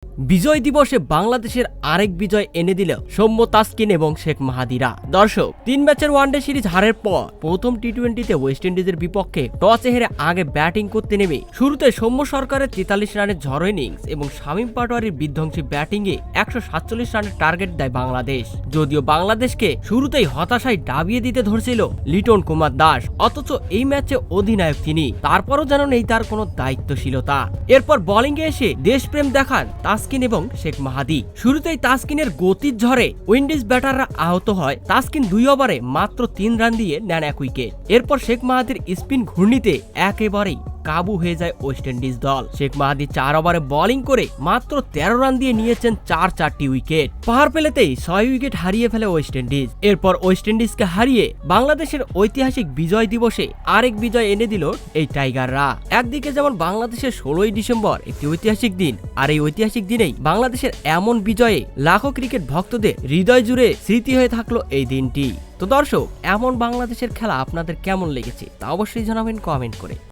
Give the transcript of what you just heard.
বিজয় দিবসে বাংলাদেশের আরেক বিজয় এনে দিল সৌম্য তাসকিন এবং শেখ মাহাদিরা। দর্শক, 3 ম্যাচের ওয়ানডে সিরিজ হারের পর প্রথম টি-20তে ওয়েস্ট ইন্ডিজের বিপক্ষে টসে হেরে আগে ব্যাটিং করতে নেমে শুরুতে সৌম্য সরকারের 43 রানের ঝড়ো ইনিংস এবং শামীম পাটোয়ারির বিধ্বংসী ব্যাটিংয়ে 147 রানের টার্গেট দেয় বাংলাদেশ। যদিও বাংলাদেশকে শুরুতেই হতাশায় ডাবিয়ে দিতে ধরছিল লিটন কুমার দাস, অথচ এই ম্যাচে অধিনায়ক তিনি, তারপরও যেন নেই তার কোনো দায়িত্বশীলতা। এরপর বোলিংয়ে এসে দেশপ্রেম দেখান তাসকিন এবং শেখ মাহাদি। শুরুতেই তাসকিনের গতির ঝড়ে উইন্ডিজ ব্যাটাররা আহত হয়। তাসকিন 2 ওভারে মাত্র 3 রান দিয়ে নেন 1 উইকেট। এরপর শেখ মাহাদির স্পিন ঘূর্ণিতে একেবারেই কাবু হয়ে যায় ওয়েস্ট ইন্ডিজ দল। শেখ মাহাদি 4 ওভারে বোলিং করে মাত্র 13 রান দিয়ে নিয়েছেন 4টি উইকেট। পাওয়ার প্লেতেই 6 উইকেট হারিয়ে ফেলে ওয়েস্ট ইন্ডিজ। এরপর ওয়েস্ট ইন্ডিজকে হারিয়ে বাংলাদেশের ঐতিহাসিক বিজয় দিবসে আরেক বিজয় এনে দিল এই টাইগাররা। একদিকে যেমন বাংলাদেশের 16ই ডিসেম্বর একটি ঐতিহাসিক দিন, আর এই ঐতিহাসিক দিনেই বাংলাদেশের এমন বিজয়ে লাখো ক্রিকেট ভক্তদের হৃদয় জুড়ে স্মৃতি হয়ে থাকলো এই দিনটি। তো দর্শক, এমন বাংলাদেশের খেলা আপনাদের কেমন লেগেছে তা অবশ্যই জানাবেন কমেন্ট করে।